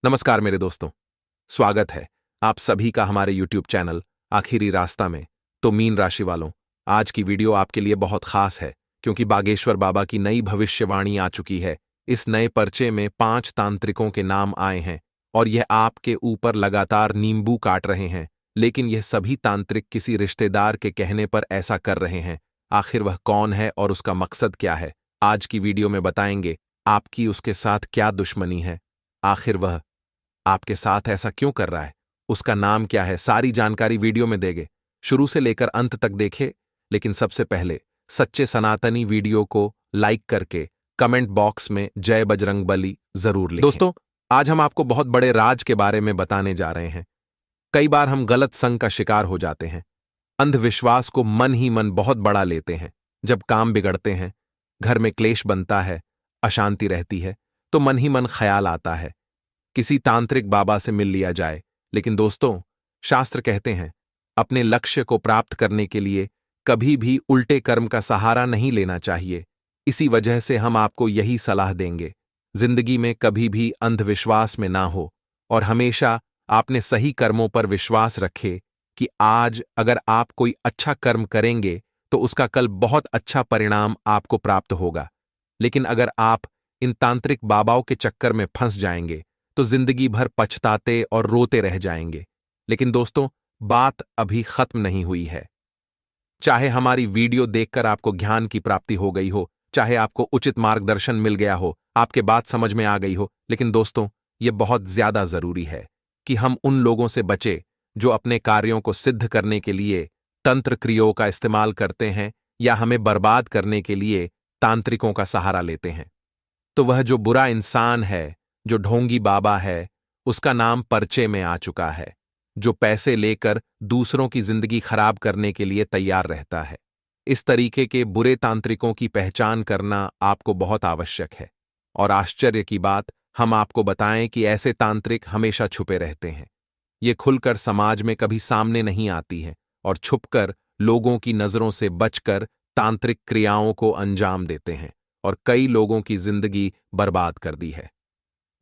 नमस्कार मेरे दोस्तों, स्वागत है आप सभी का हमारे YouTube चैनल आखिरी रास्ता में। तो मीन राशि वालों, आज की वीडियो आपके लिए बहुत खास है क्योंकि बागेश्वर बाबा की नई भविष्यवाणी आ चुकी है। इस नए पर्चे में 5 तांत्रिकों के नाम आए हैं और यह आपके ऊपर लगातार नींबू काट रहे हैं, लेकिन यह सभी तांत्रिक किसी रिश्तेदार के कहने पर ऐसा कर रहे हैं। आखिर वह कौन है और उसका मकसद क्या है? आज की वीडियो में बताएंगे आपकी उसके साथ क्या दुश्मनी है, आखिर वह आपके साथ ऐसा क्यों कर रहा है, उसका नाम क्या है, सारी जानकारी वीडियो में देंगे। शुरू से लेकर अंत तक देखें, लेकिन सबसे पहले सच्चे सनातनी वीडियो को लाइक करके कमेंट बॉक्स में जय बजरंगबली जरूर लिखें। दोस्तों, आज हम आपको बहुत बड़े राज के बारे में बताने जा रहे हैं। कई बार हम गलत संग का शिकार हो जाते हैं, अंधविश्वास को मन ही मन बहुत बड़ा लेते हैं। जब काम बिगड़ते हैं, घर में क्लेश बनता है, अशांति रहती है, तो मन ही मन ख्याल आता है किसी तांत्रिक बाबा से मिल लिया जाए। लेकिन दोस्तों, शास्त्र कहते हैं अपने लक्ष्य को प्राप्त करने के लिए कभी भी उल्टे कर्म का सहारा नहीं लेना चाहिए। इसी वजह से हम आपको यही सलाह देंगे, जिंदगी में कभी भी अंधविश्वास में ना हो और हमेशा आपने सही कर्मों पर विश्वास रखे कि आज अगर आप कोई अच्छा कर्म करेंगे तो उसका कल बहुत अच्छा परिणाम आपको प्राप्त होगा। लेकिन अगर आप इन तांत्रिक बाबाओं के चक्कर में फंस जाएंगे तो जिंदगी भर पछताते और रोते रह जाएंगे। लेकिन दोस्तों, बात अभी खत्म नहीं हुई है। चाहे हमारी वीडियो देखकर आपको ज्ञान की प्राप्ति हो गई हो, चाहे आपको उचित मार्गदर्शन मिल गया हो, आपके बात समझ में आ गई हो, लेकिन दोस्तों, यह बहुत ज्यादा जरूरी है कि हम उन लोगों से बचे जो अपने कार्यों को सिद्ध करने के लिए तंत्र क्रियाओं का इस्तेमाल करते हैं या हमें बर्बाद करने के लिए तांत्रिकों का सहारा लेते हैं। तो वह जो बुरा इंसान है, जो ढोंगी बाबा है, उसका नाम पर्चे में आ चुका है, जो पैसे लेकर दूसरों की जिंदगी खराब करने के लिए तैयार रहता है। इस तरीके के बुरे तांत्रिकों की पहचान करना आपको बहुत आवश्यक है। और आश्चर्य की बात, हम आपको बताएं कि ऐसे तांत्रिक हमेशा छुपे रहते हैं। ये खुलकर समाज में कभी सामने नहीं आती है और छुपकर लोगों की नजरों से बचकर तांत्रिक क्रियाओं को अंजाम देते हैं और कई लोगों की जिंदगी बर्बाद कर दी है।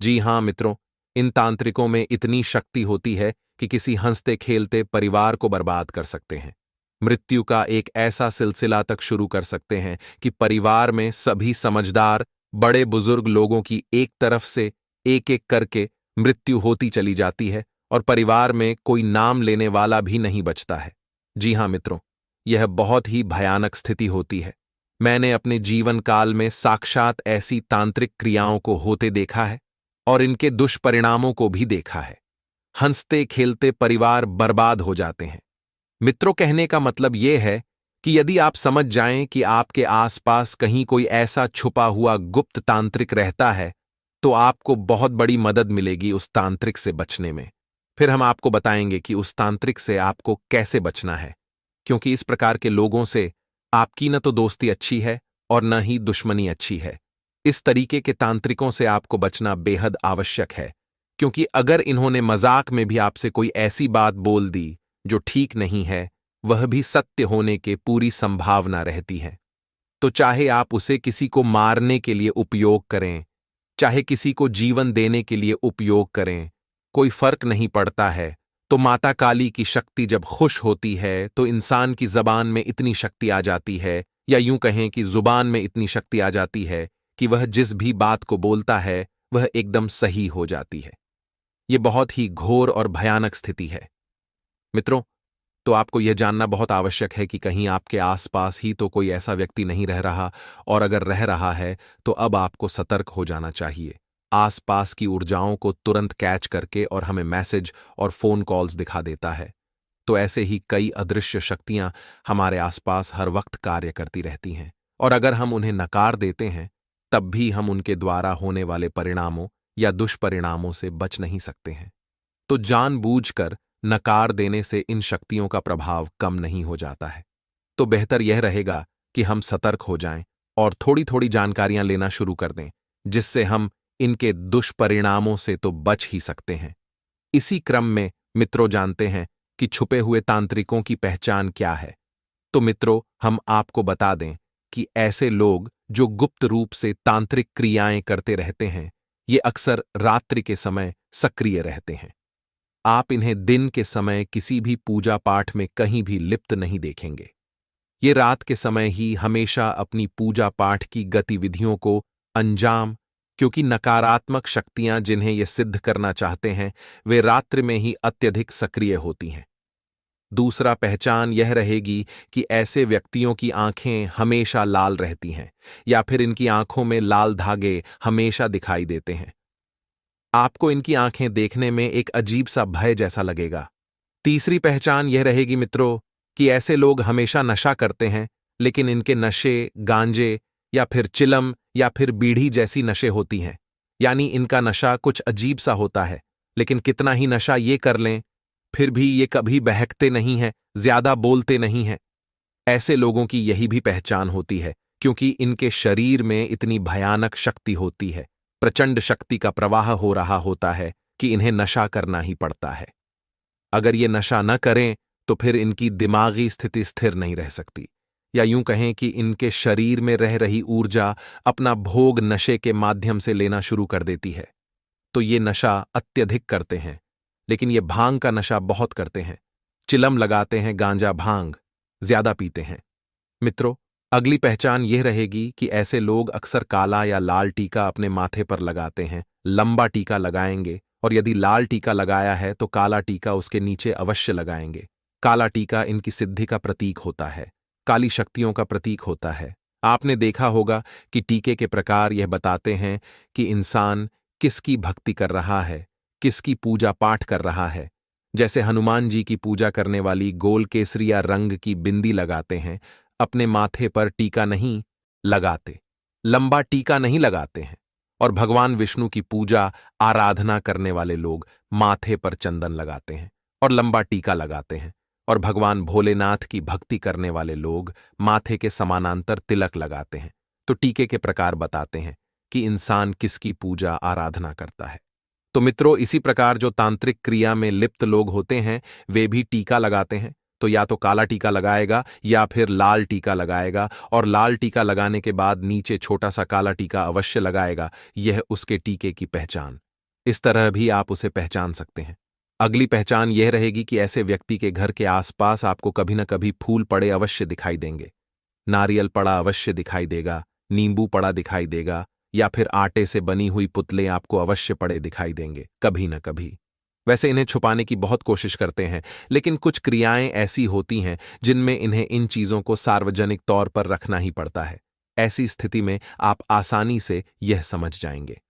जी हां मित्रों, इन तांत्रिकों में इतनी शक्ति होती है कि किसी हंसते खेलते परिवार को बर्बाद कर सकते हैं। मृत्यु का एक ऐसा सिलसिला तक शुरू कर सकते हैं कि परिवार में सभी समझदार बड़े बुजुर्ग लोगों की एक तरफ से एक एक करके मृत्यु होती चली जाती है और परिवार में कोई नाम लेने वाला भी नहीं बचता है। जी हां मित्रों, यह बहुत ही भयानक स्थिति होती है। मैंने अपने जीवन काल में साक्षात ऐसी तांत्रिक क्रियाओं को होते देखा है और इनके दुष्परिणामों को भी देखा है। हंसते खेलते परिवार बर्बाद हो जाते हैं। मित्रों, कहने का मतलब यह है कि यदि आप समझ जाएं कि आपके आसपास कहीं कोई ऐसा छुपा हुआ गुप्त तांत्रिक रहता है, तो आपको बहुत बड़ी मदद मिलेगी उस तांत्रिक से बचने में। फिर हम आपको बताएंगे कि उस तांत्रिक से आपको कैसे बचना है, क्योंकि इस प्रकार के लोगों से आपकी न तो दोस्ती अच्छी है और न ही दुश्मनी अच्छी है। इस तरीके के तांत्रिकों से आपको बचना बेहद आवश्यक है, क्योंकि अगर इन्होंने मजाक में भी आपसे कोई ऐसी बात बोल दी जो ठीक नहीं है, वह भी सत्य होने के पूरी संभावना रहती है। तो चाहे आप उसे किसी को मारने के लिए उपयोग करें, चाहे किसी को जीवन देने के लिए उपयोग करें, कोई फर्क नहीं पड़ता है। तो माता काली की शक्ति जब खुश होती है तो इंसान की जबान में इतनी शक्ति आ जाती है, या यूं कहें कि जुबान में इतनी शक्ति आ जाती है कि वह जिस भी बात को बोलता है वह एकदम सही हो जाती है। यह बहुत ही घोर और भयानक स्थिति है। मित्रों, तो आपको यह जानना बहुत आवश्यक है कि कहीं आपके आसपास ही तो कोई ऐसा व्यक्ति नहीं रह रहा, और अगर रह रहा है तो अब आपको सतर्क हो जाना चाहिए। आसपास की ऊर्जाओं को तुरंत कैच करके और हमें मैसेज और फोन कॉल्स दिखा देता है। तो ऐसे ही कई अदृश्य शक्तियां हमारे आसपास हर वक्त कार्य करती रहती हैं, और अगर हम उन्हें नकार देते हैं तब भी हम उनके द्वारा होने वाले परिणामों या दुष्परिणामों से बच नहीं सकते हैं। तो जानबूझकर नकार देने से इन शक्तियों का प्रभाव कम नहीं हो जाता है। तो बेहतर यह रहेगा कि हम सतर्क हो जाएं और थोड़ी थोड़ी जानकारियां लेना शुरू कर दें, जिससे हम इनके दुष्परिणामों से तो बच ही सकते हैं। इसी क्रम में मित्रों, जानते हैं कि छुपे हुए तांत्रिकों की पहचान क्या है। तो मित्रों, हम आपको बता दें कि ऐसे लोग जो गुप्त रूप से तांत्रिक क्रियाएं करते रहते हैं, ये अक्सर रात्रि के समय सक्रिय रहते हैं। आप इन्हें दिन के समय किसी भी पूजा पाठ में कहीं भी लिप्त नहीं देखेंगे। ये रात के समय ही हमेशा अपनी पूजा पाठ की गतिविधियों को अंजाम, क्योंकि नकारात्मक शक्तियां जिन्हें ये सिद्ध करना चाहते हैं वे रात्रि में ही अत्यधिक सक्रिय होती हैं। दूसरा पहचान यह रहेगी कि ऐसे व्यक्तियों की आंखें हमेशा लाल रहती हैं या फिर इनकी आंखों में लाल धागे हमेशा दिखाई देते हैं। आपको इनकी आंखें देखने में एक अजीब सा भय जैसा लगेगा। तीसरी पहचान यह रहेगी मित्रों कि ऐसे लोग हमेशा नशा करते हैं, लेकिन इनके नशे गांजे या फिर चिलम या फिर बीड़ी जैसी नशे होती हैं। यानी इनका नशा कुछ अजीब सा होता है, लेकिन कितना ही नशा ये कर लें फिर भी ये कभी बहकते नहीं हैं, ज्यादा बोलते नहीं हैं। ऐसे लोगों की यही भी पहचान होती है, क्योंकि इनके शरीर में इतनी भयानक शक्ति होती है, प्रचंड शक्ति का प्रवाह हो रहा होता है कि इन्हें नशा करना ही पड़ता है। अगर ये नशा न करें तो फिर इनकी दिमागी स्थिति स्थिर नहीं रह सकती, या यूं कहें कि इनके शरीर में रह रही ऊर्जा अपना भोग नशे के माध्यम से लेना शुरू कर देती है। तो ये नशा अत्यधिक करते हैं, लेकिन ये भांग का नशा बहुत करते हैं, चिलम लगाते हैं, गांजा भांग ज्यादा पीते हैं। मित्रों, अगली पहचान यह रहेगी कि ऐसे लोग अक्सर काला या लाल टीका अपने माथे पर लगाते हैं। लंबा टीका लगाएंगे, और यदि लाल टीका लगाया है तो काला टीका उसके नीचे अवश्य लगाएंगे। काला टीका इनकी सिद्धि का प्रतीक होता है, काली शक्तियों का प्रतीक होता है। आपने देखा होगा कि टीके के प्रकार यह बताते हैं कि इंसान किसकी भक्ति कर रहा है, किसकी पूजा पाठ कर रहा है। जैसे हनुमान जी की पूजा करने वाली गोल केसरिया रंग की बिंदी लगाते हैं, अपने माथे पर टीका नहीं लगाते, लंबा टीका नहीं लगाते हैं। और भगवान विष्णु की पूजा आराधना करने वाले लोग माथे पर चंदन लगाते हैं और लंबा टीका लगाते हैं। और भगवान भोलेनाथ की भक्ति करने वाले लोग माथे के समानांतर तिलक लगाते हैं। तो टीके के प्रकार बताते हैं कि इंसान किसकी पूजा आराधना करता है। तो मित्रों, इसी प्रकार जो तांत्रिक क्रिया में लिप्त लोग होते हैं वे भी टीका लगाते हैं। तो या तो काला टीका लगाएगा या फिर लाल टीका लगाएगा, और लाल टीका लगाने के बाद नीचे छोटा सा काला टीका अवश्य लगाएगा। यह उसके टीके की पहचान। इस तरह भी आप उसे पहचान सकते हैं। अगली पहचान यह रहेगी कि ऐसे व्यक्ति के घर के आसपास आपको कभी न कभी फूल पड़े अवश्य दिखाई देंगे, नारियल पड़ा अवश्य दिखाई देगा, नींबू पड़ा दिखाई देगा, या फिर आटे से बनी हुई पुतले आपको अवश्य पड़े दिखाई देंगे कभी न कभी। वैसे इन्हें छुपाने की बहुत कोशिश करते हैं, लेकिन कुछ क्रियाएं ऐसी होती हैं जिनमें इन्हें इन चीजों को सार्वजनिक तौर पर रखना ही पड़ता है। ऐसी स्थिति में आप आसानी से यह समझ जाएंगे।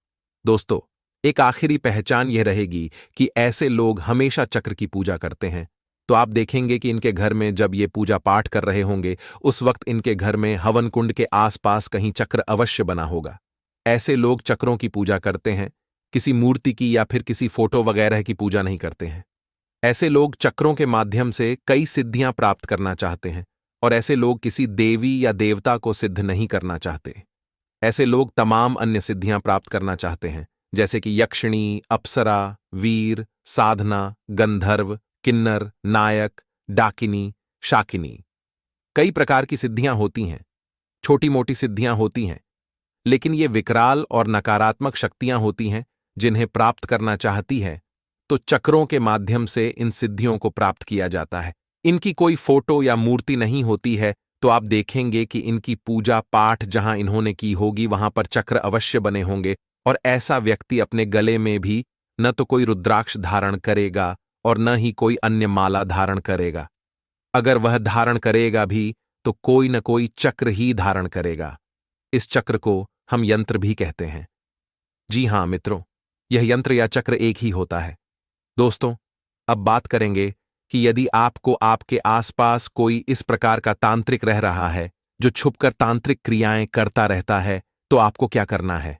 दोस्तों, एक आखिरी पहचान यह रहेगी कि ऐसे लोग हमेशा चक्र की पूजा करते हैं। तो आप देखेंगे कि इनके घर में जब ये पूजा पाठ कर रहे होंगे उस वक्त इनके घर में हवन कुंड के आसपास कहीं चक्र अवश्य बना होगा। ऐसे लोग चक्रों की पूजा करते हैं, किसी मूर्ति की या फिर किसी फोटो वगैरह की पूजा नहीं करते हैं। ऐसे लोग चक्रों के माध्यम से कई सिद्धियां प्राप्त करना चाहते हैं, और ऐसे लोग किसी देवी या देवता को सिद्ध नहीं करना चाहते। ऐसे लोग तमाम अन्य सिद्धियां प्राप्त करना चाहते हैं, जैसे कि यक्षिणी, अप्सरा, वीर, साधना, गंधर्व, किन्नर, नायक, डाकिनी, शाकिनी। कई प्रकार की सिद्धियां होती हैं, छोटी मोटी सिद्धियां होती हैं, लेकिन ये विकराल और नकारात्मक शक्तियां होती हैं जिन्हें प्राप्त करना चाहती है तो चक्रों के माध्यम से इन सिद्धियों को प्राप्त किया जाता है। इनकी कोई फोटो या मूर्ति नहीं होती है, तो आप देखेंगे कि इनकी पूजा पाठ जहां इन्होंने की होगी वहां पर चक्र अवश्य बने होंगे। और ऐसा व्यक्ति अपने गले में भी न तो कोई रुद्राक्ष धारण करेगा और न ही कोई अन्य माला धारण करेगा। अगर वह धारण करेगा भी तो कोई न कोई चक्र ही धारण करेगा। इस चक्र को हम यंत्र भी कहते हैं। जी हां मित्रों, यह यंत्र या चक्र एक ही होता है। दोस्तों, अब बात करेंगे कि यदि आपको आपके आसपास कोई इस प्रकार का तांत्रिक रह रहा है जो छुपकर तांत्रिक क्रियाएं करता रहता है तो आपको क्या करना है।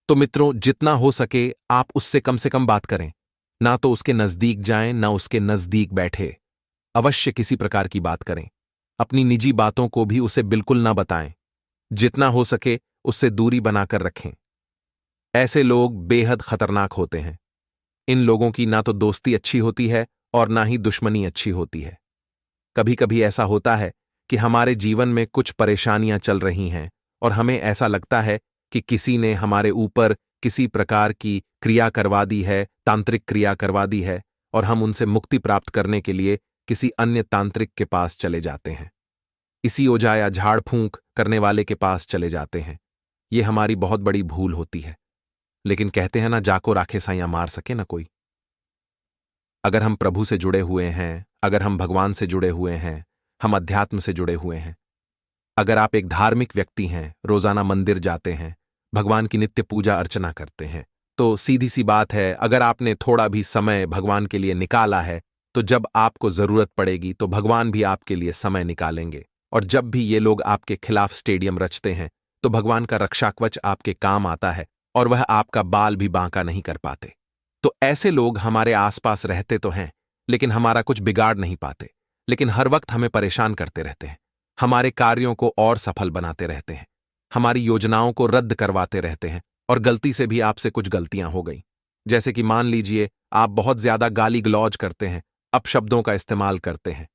तो मित्रों, जितना हो सके आप उससे कम से कम बात करें, ना तो उसके नजदीक जाएं ना उसके नजदीक बैठे। अवश्य किसी प्रकार की बात करें, अपनी निजी बातों को भी उसे बिल्कुल ना बताएं। जितना हो सके उससे दूरी बनाकर रखें। ऐसे लोग बेहद खतरनाक होते हैं। इन लोगों की ना तो दोस्ती अच्छी होती है और ना ही दुश्मनी अच्छी होती है। कभी कभी ऐसा होता है कि हमारे जीवन में कुछ परेशानियां चल रही हैं और हमें ऐसा लगता है कि किसी ने हमारे ऊपर किसी प्रकार की क्रिया करवा दी है, तांत्रिक क्रिया करवा दी है, और हम उनसे मुक्ति प्राप्त करने के लिए किसी अन्य तांत्रिक के पास चले जाते हैं, इसी ओझा या झाड़ फूंक करने वाले के पास चले जाते हैं। ये हमारी बहुत बड़ी भूल होती है। लेकिन कहते हैं ना, जाको राखे साइयां मार सके ना कोई। अगर हम प्रभु से जुड़े हुए हैं, अगर हम भगवान से जुड़े हुए हैं, हम अध्यात्म से जुड़े हुए हैं, अगर आप एक धार्मिक व्यक्ति हैं, रोजाना मंदिर जाते हैं, भगवान की नित्य पूजा अर्चना करते हैं, तो सीधी सी बात है, अगर आपने थोड़ा भी समय भगवान के लिए निकाला है, तो जब आपको जरूरत पड़ेगी तो भगवान भी आपके लिए समय निकालेंगे। और जब भी ये लोग आपके खिलाफ स्टेडियम रचते हैं, तो भगवान का रक्षाकवच आपके काम आता है और वह आपका बाल भी बांका नहीं कर पाते। तो ऐसे लोग हमारे आसपास रहते तो हैं, लेकिन हमारा कुछ बिगाड़ नहीं पाते, लेकिन हर वक्त हमें परेशान करते रहते हैं, हमारे कार्यों को और सफल बनाते रहते हैं, हमारी योजनाओं को रद्द करवाते रहते हैं, और गलती से भी आपसे कुछ गलतियां हो गई। जैसे कि मान लीजिए आप बहुत ज्यादा गाली गलौज करते हैं, अपशब्दों का इस्तेमाल करते हैं,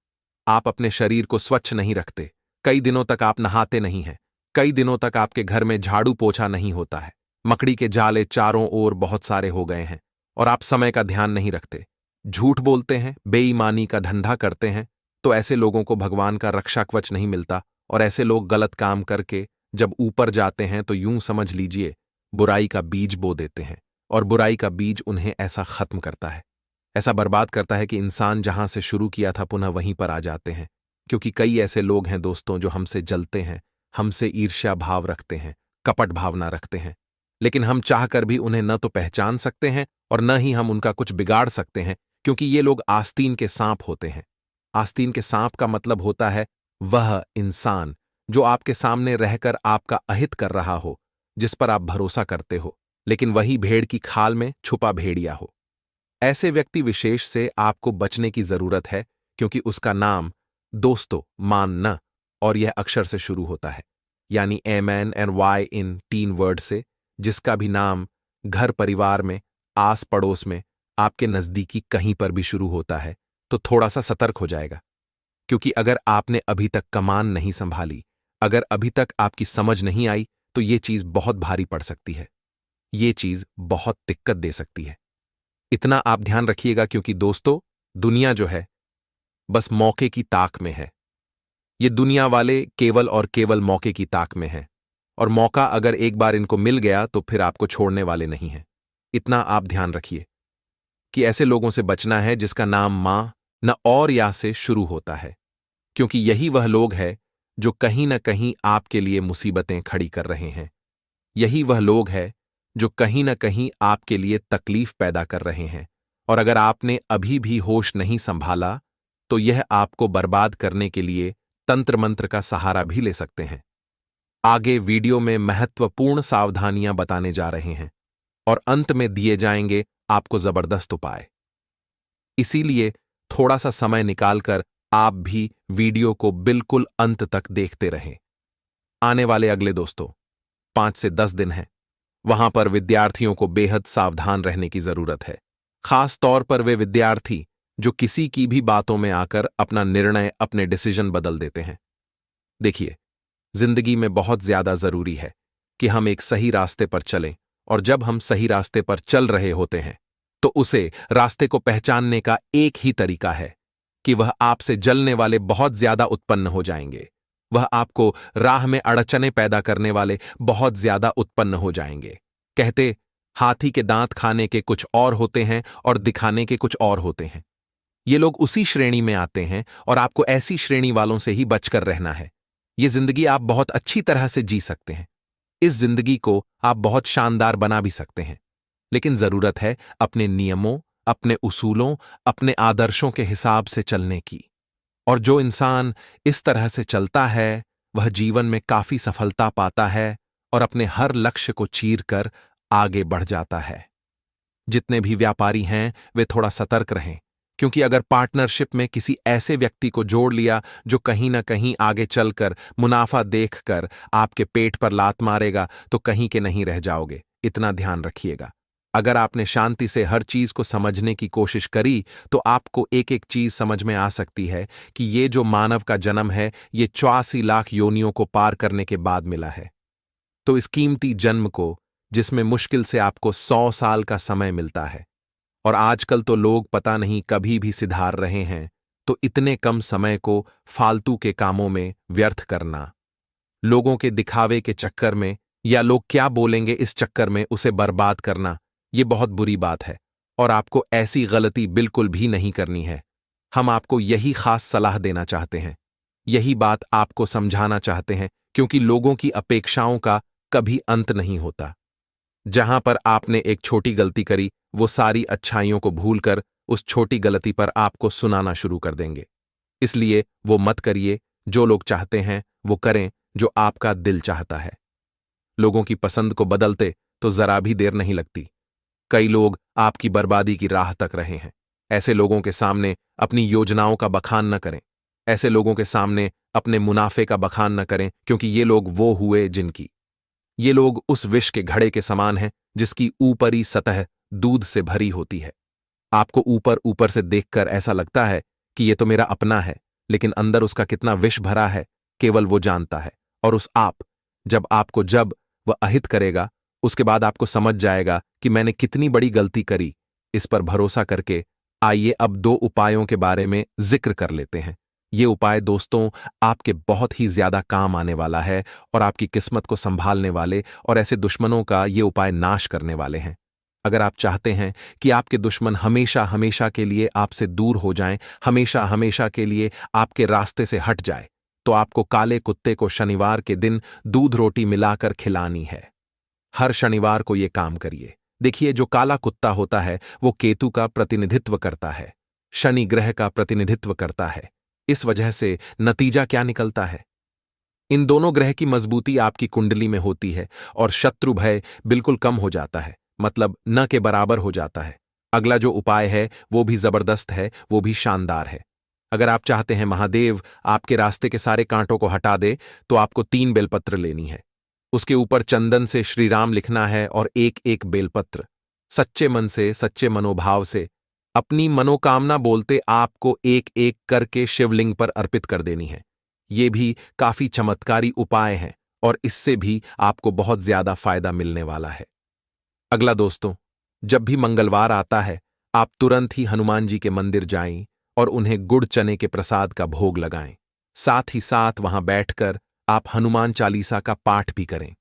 आप अपने शरीर को स्वच्छ नहीं रखते, कई दिनों तक आप नहाते नहीं हैं, कई दिनों तक आपके घर में झाड़ू पोछा नहीं होता है, मकड़ी के जाले चारों ओर बहुत सारे हो गए हैं, और आप समय का ध्यान नहीं रखते, झूठ बोलते हैं, बेईमानी का धंधा करते हैं, तो ऐसे लोगों को भगवान का रक्षाकवच नहीं मिलता। और ऐसे लोग गलत काम करके जब ऊपर जाते हैं तो यूं समझ लीजिए बुराई का बीज बो देते हैं, और बुराई का बीज उन्हें ऐसा खत्म करता है, ऐसा बर्बाद करता है कि इंसान जहां से शुरू किया था पुनः वहीं पर आ जाते हैं। क्योंकि कई ऐसे लोग हैं दोस्तों जो हमसे जलते हैं, हमसे ईर्ष्या भाव रखते हैं, कपट भावना रखते हैं, लेकिन हम चाहकर भी उन्हें न तो पहचान सकते हैं और न ही हम उनका कुछ बिगाड़ सकते हैं, क्योंकि ये लोग आस्तीन के सांप होते हैं। आस्तीन के सांप का मतलब होता है वह इंसान जो आपके सामने रहकर आपका अहित कर रहा हो, जिस पर आप भरोसा करते हो, लेकिन वही भेड़ की खाल में छुपा भेड़िया हो। ऐसे व्यक्ति विशेष से आपको बचने की जरूरत है, क्योंकि उसका नाम दोस्तों मानना और यह अक्षर से शुरू होता है, यानी MN और Y इन 3 वर्ड से, जिसका भी नाम घर परिवार में, आस पड़ोस में, आपके नजदीकी कहीं पर भी शुरू होता है, तो थोड़ा सा सतर्क हो जाएगा। क्योंकि अगर आपने अभी तक कमान नहीं संभाली, अगर अभी तक आपकी समझ नहीं आई, तो ये चीज बहुत भारी पड़ सकती है, ये चीज बहुत दिक्कत दे सकती है। इतना आप ध्यान रखिएगा, क्योंकि दोस्तों दुनिया जो है बस मौके की ताक में है। ये दुनिया वाले केवल और केवल मौके की ताक में हैं, और मौका अगर एक बार इनको मिल गया तो फिर आपको छोड़ने वाले नहीं हैं। इतना आप ध्यान रखिए कि ऐसे लोगों से बचना है जिसका नाम मां न और या से शुरू होता है, क्योंकि यही वह लोग हैं जो कहीं न कहीं आपके लिए मुसीबतें खड़ी कर रहे हैं। यही वह लोग हैं जो कहीं न कहीं आपके लिए तकलीफ पैदा कर रहे हैं, और अगर आपने अभी भी होश नहीं संभाला तो यह आपको बर्बाद करने के लिए तंत्र मंत्र का सहारा भी ले सकते हैं। आगे वीडियो में महत्वपूर्ण सावधानियां बताने जा रहे हैं, और अंत में दिए जाएंगे आपको जबरदस्त उपाय। इसीलिए थोड़ा सा समय निकालकर आप भी वीडियो को बिल्कुल अंत तक देखते रहें। आने वाले अगले दोस्तों 5 से 10 दिन हैं, वहां पर विद्यार्थियों को बेहद सावधान रहने की जरूरत है, खास तौर पर वे विद्यार्थी जो किसी की भी बातों में आकर अपना निर्णय, अपने डिसीजन बदल देते हैं। देखिए, जिंदगी में बहुत ज्यादा जरूरी है कि हम एक सही रास्ते पर चलें, और जब हम सही रास्ते पर चल रहे होते हैं तो उसे रास्ते को पहचानने का एक ही तरीका है कि वह आपसे जलने वाले बहुत ज्यादा उत्पन्न हो जाएंगे, वह आपको राह में अड़चने पैदा करने वाले बहुत ज्यादा उत्पन्न हो जाएंगे। कहते हाथी के दांत खाने के कुछ और होते हैं और दिखाने के कुछ और होते हैं। ये लोग उसी श्रेणी में आते हैं, और आपको ऐसी श्रेणी वालों से ही बचकर रहना है। ये जिंदगी आप बहुत अच्छी तरह से जी सकते हैं, इस जिंदगी को आप बहुत शानदार बना भी सकते हैं, लेकिन जरूरत है अपने नियमों, अपने उसूलों, अपने आदर्शों के हिसाब से चलने की। और जो इंसान इस तरह से चलता है वह जीवन में काफी सफलता पाता है और अपने हर लक्ष्य को चीर कर आगे बढ़ जाता है। जितने भी व्यापारी हैं वे थोड़ा सतर्क रहें, क्योंकि अगर पार्टनरशिप में किसी ऐसे व्यक्ति को जोड़ लिया जो कहीं ना कहीं आगे चलकर मुनाफा देखकर आपके पेट पर लात मारेगा, तो कहीं के नहीं रह जाओगे। इतना ध्यान रखिएगा। अगर आपने शांति से हर चीज को समझने की कोशिश करी तो आपको एक एक चीज समझ में आ सकती है कि ये जो मानव का जन्म है ये 84 लाख योनियों को पार करने के बाद मिला है। तो इस कीमती जन्म को जिसमें मुश्किल से आपको 100 साल का समय मिलता है। और आजकल तो लोग पता नहीं कभी भी सिधार रहे हैं, तो इतने कम समय को फालतू के कामों में व्यर्थ करना, लोगों के दिखावे के चक्कर में या लोग क्या बोलेंगे इस चक्कर में उसे बर्बाद करना, ये बहुत बुरी बात है और आपको ऐसी गलती बिल्कुल भी नहीं करनी है। हम आपको यही खास सलाह देना चाहते हैं, यही बात आपको समझाना चाहते हैं, क्योंकि लोगों की अपेक्षाओं का कभी अंत नहीं होता। जहां पर आपने एक छोटी गलती करी, वो सारी अच्छाइयों को भूलकर उस छोटी गलती पर आपको सुनाना शुरू कर देंगे। इसलिए वो मत करिए, जो लोग चाहते हैं वो करें जो आपका दिल चाहता है। लोगों की पसंद को बदलते तो जरा भी देर नहीं लगती। कई लोग आपकी बर्बादी की राह तक रहे हैं। ऐसे लोगों के सामने अपनी योजनाओं का बखान न करें। ऐसे लोगों के सामने अपने मुनाफे का बखान न करें, क्योंकि ये लोग वो हुए जिनकी ये लोग उस विष के घड़े के समान हैं जिसकी ऊपरी सतह दूध से भरी होती है। आपको ऊपर ऊपर से देखकर ऐसा लगता है कि ये तो मेरा अपना है, लेकिन अंदर उसका कितना विष भरा है केवल वो जानता है। और उस जब वह अहित करेगा, उसके बाद आपको समझ जाएगा कि मैंने कितनी बड़ी गलती करी। इस पर भरोसा करके आइए अब 2 उपायों के बारे में जिक्र कर लेते हैं। ये उपाय दोस्तों आपके बहुत ही ज्यादा काम आने वाला है और आपकी किस्मत को संभालने वाले और ऐसे दुश्मनों का ये उपाय नाश करने वाले हैं। अगर आप चाहते हैं कि आपके दुश्मन हमेशा हमेशा के लिए आपसे दूर हो जाएं, हमेशा हमेशा के लिए आपके रास्ते से हट जाए, तो आपको काले कुत्ते को शनिवार के दिन दूध रोटी मिलाकर खिलानी है। हर शनिवार को ये काम करिए। देखिए, जो काला कुत्ता होता है वो केतु का प्रतिनिधित्व करता है, शनि ग्रह का प्रतिनिधित्व करता है। इस वजह से नतीजा क्या निकलता है? इन दोनों ग्रह की मजबूती आपकी कुंडली में होती है और शत्रु भय बिल्कुल कम हो जाता है, मतलब न के बराबर हो जाता है। अगला जो उपाय है वो भी जबरदस्त है, वो भी शानदार है। अगर आप चाहते हैं महादेव आपके रास्ते के सारे कांटों को हटा दे, तो आपको 3 बेलपत्र लेनी है। उसके ऊपर चंदन से श्री राम लिखना है और एक एक बेलपत्र सच्चे मन से, सच्चे मनोभाव से, अपनी मनोकामना बोलते आपको एक एक करके शिवलिंग पर अर्पित कर देनी है। ये भी काफी चमत्कारी उपाय हैं और इससे भी आपको बहुत ज्यादा फायदा मिलने वाला है। अगला दोस्तों, जब भी मंगलवार आता है, आप तुरंत ही हनुमान जी के मंदिर जाएं और उन्हें गुड़ चने के प्रसाद का भोग लगाएं। साथ ही साथ वहां बैठकर आप हनुमान चालीसा का पाठ भी करें।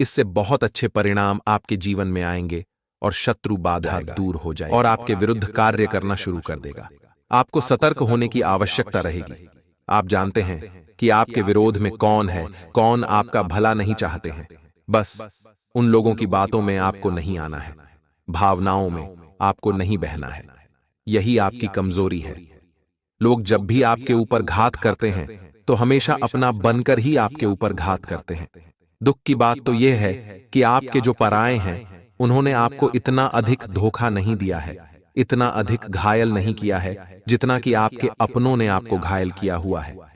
इससे बहुत अच्छे परिणाम आपके जीवन में आएंगे और शत्रु बाधा दूर हो जाएगी और आपके विरुद्ध कार्य करना शुरू कर देगा। आपको सतर्क होने की आवश्यकता रहेगी। आप जानते हैं कि आपके विरोध में कौन है, कौन आपका भला नहीं चाहते हैं। बस उन लोगों की बातों में आपको नहीं आना है, भावनाओं में आपको नहीं बहना है। यही आपकी कमजोरी है। लोग जब भी आपके ऊपर घात करते हैं तो हमेशा अपना बनकर ही आपके ऊपर घात करते हैं। दुख की बात तो यह है कि आपके जो पराए हैं उन्होंने आपको इतना अधिक धोखा नहीं दिया है, इतना अधिक घायल नहीं किया है, जितना कि आपके अपनों ने आपको घायल किया हुआ है।